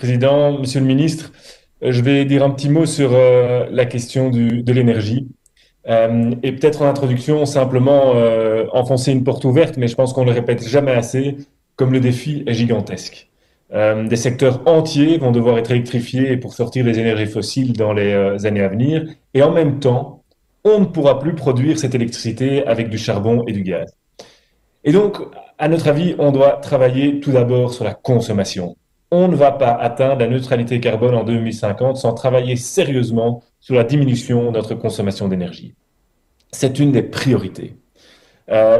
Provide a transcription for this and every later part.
Président, Monsieur le Ministre. Je vais dire un petit mot sur la question de l'énergie. Et peut-être en introduction, simplement enfoncer une porte ouverte, mais je pense qu'on ne le répète jamais assez, comme le défi est gigantesque. Des secteurs entiers vont devoir être électrifiés pour sortir des énergies fossiles dans les années à venir, et en même temps, on ne pourra plus produire cette électricité avec du charbon et du gaz. Et donc, à notre avis, on doit travailler tout d'abord sur la consommation. On ne va pas atteindre la neutralité carbone en 2050 sans travailler sérieusement sur la diminution de notre consommation d'énergie. C'est une des priorités.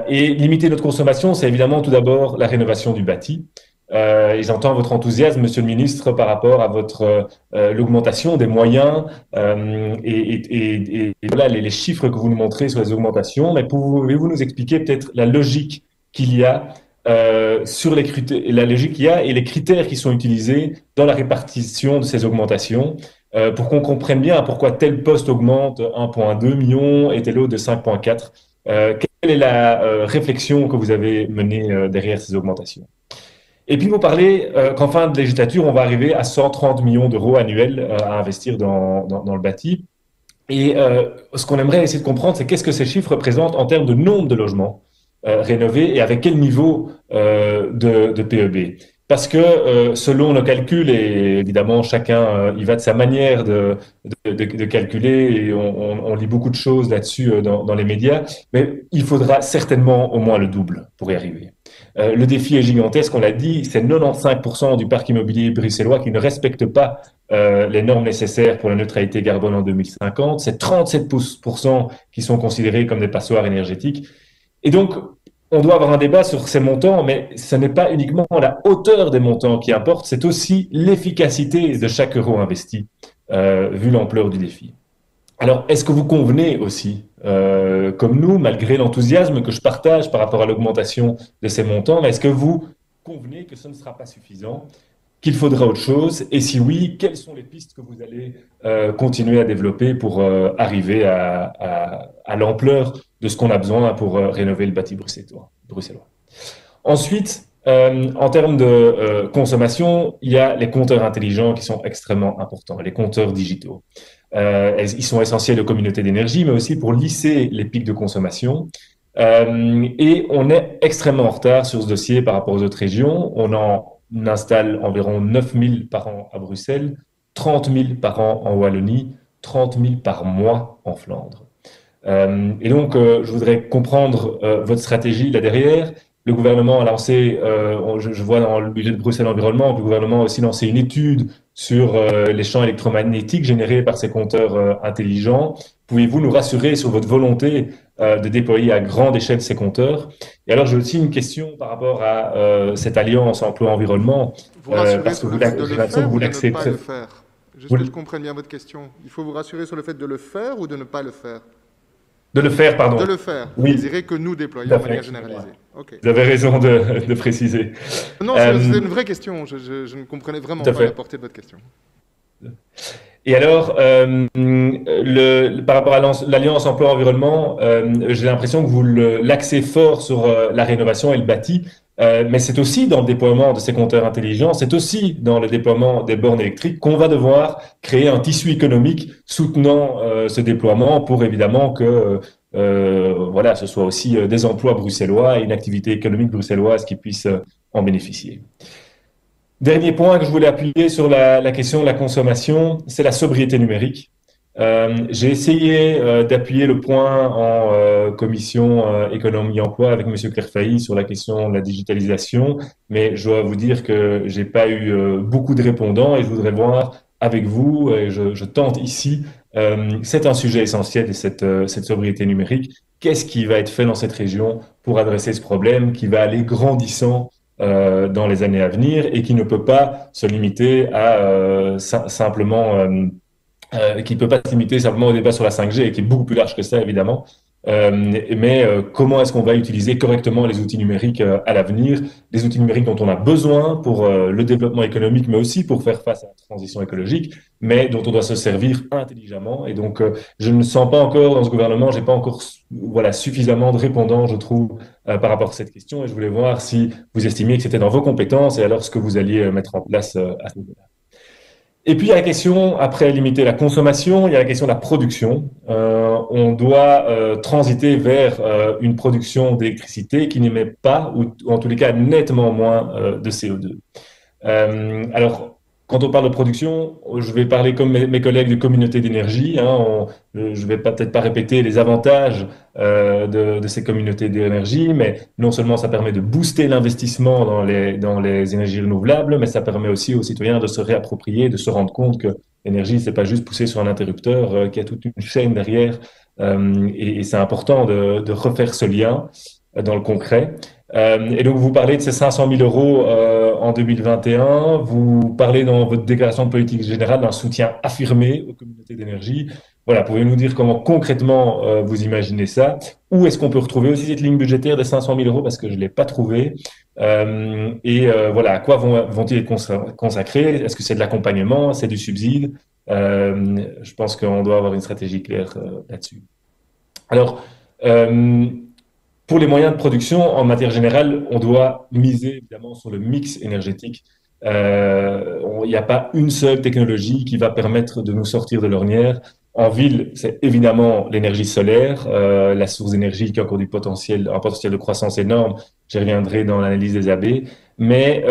Et limiter notre consommation, c'est évidemment tout d'abord la rénovation du bâti. Et j'entends votre enthousiasme, Monsieur le Ministre, par rapport à votre l'augmentation des moyens et voilà les chiffres que vous nous montrez sur les augmentations. Mais pouvez-vous nous expliquer peut-être la logique qu'il y a sur la logique qu'il y a et les critères qui sont utilisés dans la répartition de ces augmentations pour qu'on comprenne bien pourquoi tel poste augmente 1,2 million et tel autre de 5,4. Quelle est la réflexion que vous avez menée derrière ces augmentations? Et puis vous parlez qu'en fin de législature, on va arriver à 130 millions d'euros annuels à investir dans le bâti. Et ce qu'on aimerait essayer de comprendre, c'est qu'est-ce que ces chiffres représentent en termes de nombre de logements rénovés et avec quel niveau de PEB. Parce que selon nos calculs, et évidemment chacun y va de sa manière de calculer, et on lit beaucoup de choses là-dessus dans les médias, mais il faudra certainement au moins le double pour y arriver. Le défi est gigantesque, on l'a dit, c'est 95% du parc immobilier bruxellois qui ne respecte pas les normes nécessaires pour la neutralité carbone en 2050. C'est 37% qui sont considérés comme des passoires énergétiques. Et donc, on doit avoir un débat sur ces montants, mais ce n'est pas uniquement la hauteur des montants qui importe, c'est aussi l'efficacité de chaque euro investi, vu l'ampleur du défi. Alors, est-ce que vous convenez aussi, comme nous, malgré l'enthousiasme que je partage par rapport à l'augmentation de ces montants, mais est-ce que vous convenez que ce ne sera pas suffisant, qu'il faudra autre chose? Et si oui, quelles sont les pistes que vous allez continuer à développer pour arriver à l'ampleur de ce qu'on a besoin pour rénover le bâti bruxellois? Ensuite, en termes de consommation, il y a les compteurs intelligents qui sont extrêmement importants, les compteurs digitaux. Ils sont essentiels aux communautés d'énergie, mais aussi pour lisser les pics de consommation. Et on est extrêmement en retard sur ce dossier par rapport aux autres régions. On en installe environ 9 000 par an à Bruxelles, 30 000 par an en Wallonie, 30 000 par mois en Flandre. Et donc, je voudrais comprendre votre stratégie là derrière. Le gouvernement a lancé, je vois dans le budget de Bruxelles Environnement, le gouvernement a aussi lancé une étude sur les champs électromagnétiques générés par ces compteurs intelligents. Pouvez-vous nous rassurer sur votre volonté de déployer à grande échelle ces compteurs? Et alors, j'ai aussi une question par rapport à cette alliance emploi-environnement, Vous rassurer parce que sur le fait de j'ai le l'impression que faire vous ou de ne l'axez pas le faire? Juste vous- que je comprenne bien votre question. Il faut vous rassurer sur le fait de le faire ou de ne pas le faire? de le faire, De pardon. le faire. Vous Oui, désirez que nous tout déployions à de fait, manière excusez-moi. généralisée. Ok. Vous avez raison de préciser. Non, c'était Euh, une vraie question. Je ne comprenais vraiment Tout à pas la fait. portée de votre question. Et alors, par rapport à l'Alliance emploi-environnement, j'ai l'impression que vous l'axez fort sur la rénovation et le bâti, mais c'est aussi dans le déploiement de ces compteurs intelligents, c'est aussi dans le déploiement des bornes électriques qu'on va devoir créer un tissu économique soutenant ce déploiement pour évidemment que voilà, ce soit aussi des emplois bruxellois et une activité économique bruxelloise qui puisse en bénéficier. Dernier point que je voulais appuyer sur la question de la consommation, c'est la sobriété numérique. J'ai essayé d'appuyer le point en commission économie-emploi avec Monsieur Kerfaï sur la question de la digitalisation, mais je dois vous dire que j'ai pas eu beaucoup de répondants et je voudrais voir avec vous, et je tente ici, c'est un sujet essentiel de cette sobriété numérique. Qu'est-ce qui va être fait dans cette région pour adresser ce problème qui va aller grandissant dans les années à venir et qui ne peut pas se limiter à simplement qui ne peut pas se limiter simplement au débat sur la 5G, qui est beaucoup plus large que ça, évidemment. Mais comment est-ce qu'on va utiliser correctement les outils numériques à l'avenir, les outils numériques dont on a besoin pour le développement économique, mais aussi pour faire face à la transition écologique, mais dont on doit se servir intelligemment. Et donc, je ne sens pas encore dans ce gouvernement, j'ai pas encore voilà, suffisamment de répondants, je trouve, par rapport à cette question. Et je voulais voir si vous estimiez que c'était dans vos compétences et alors ce que vous alliez mettre en place à ce niveau-là. Et puis, il y a la question, après limiter la consommation, il y a la question de la production. On doit transiter vers une production d'électricité qui n'émet pas, ou en tous les cas nettement moins de CO2. Alors, quand on parle de production, je vais parler comme mes collègues de communauté d'énergie. Hein, je vais peut-être pas répéter les avantages de ces communautés d'énergie, mais non seulement ça permet de booster l'investissement dans les énergies renouvelables, mais ça permet aussi aux citoyens de se réapproprier, de se rendre compte que l'énergie, c'est pas juste poussé sur un interrupteur, qu'il y a toute une chaîne derrière. Et c'est important de refaire ce lien dans le concret. Et donc, vous parlez de ces 500 000 euros en 2021. Vous parlez dans votre déclaration de politique générale d'un soutien affirmé aux communautés d'énergie. Voilà, pouvez-vous nous dire comment concrètement vous imaginez ça? Où est-ce qu'on peut retrouver aussi cette ligne budgétaire des 500 000 euros parce que je ne l'ai pas trouvée? Voilà, à quoi vont-ils être consacrés? Est-ce que c'est de l'accompagnement? C'est du subside? Je pense qu'on doit avoir une stratégie claire là-dessus. Alors, euh, pour les moyens de production, en matière générale, on doit miser évidemment sur le mix énergétique. Il n'y a pas une seule technologie qui va permettre de nous sortir de l'ornière. En ville, c'est évidemment l'énergie solaire, la source d'énergie qui a encore un potentiel de croissance énorme. J'y reviendrai dans l'analyse des AB. Mais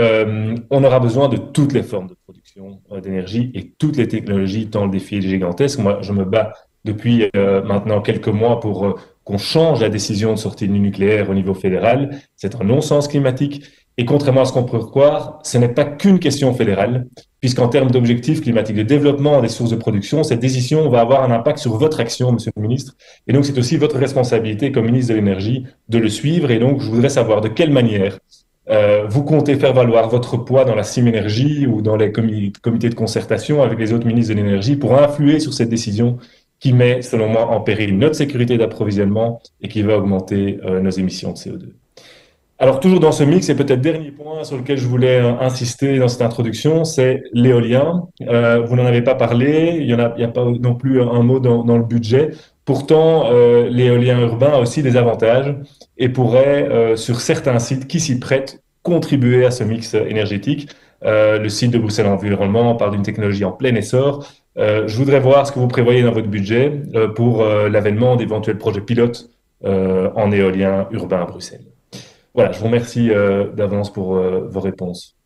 on aura besoin de toutes les formes de production d'énergie et toutes les technologies, tant le défi est gigantesque. Moi, je me bats depuis maintenant quelques mois pour qu'on change la décision de sortie du nucléaire au niveau fédéral. C'est un non-sens climatique. Et contrairement à ce qu'on peut croire, ce n'est pas qu'une question fédérale, puisqu'en termes d'objectifs climatiques, de développement des sources de production, cette décision va avoir un impact sur votre action, Monsieur le Ministre. Et donc, c'est aussi votre responsabilité comme ministre de l'Énergie de le suivre. Et donc, je voudrais savoir de quelle manière vous comptez faire valoir votre poids dans la CIM Énergie ou dans les comités de concertation avec les autres ministres de l'Énergie pour influer sur cette décision qui met, selon moi, en péril notre sécurité d'approvisionnement et qui va augmenter nos émissions de CO2. Alors, toujours dans ce mix, et peut-être dernier point sur lequel je voulais insister dans cette introduction, c'est l'éolien. Vous n'en avez pas parlé, il y a pas non plus un mot dans le budget. Pourtant, l'éolien urbain a aussi des avantages et pourrait, sur certains sites qui s'y prêtent, contribuer à ce mix énergétique. Le site de Bruxelles Environnement parle d'une technologie en plein essor. Je voudrais voir ce que vous prévoyez dans votre budget pour l'avènement d'éventuels projets pilotes en éolien urbain à Bruxelles. Voilà, je vous remercie d'avance pour vos réponses.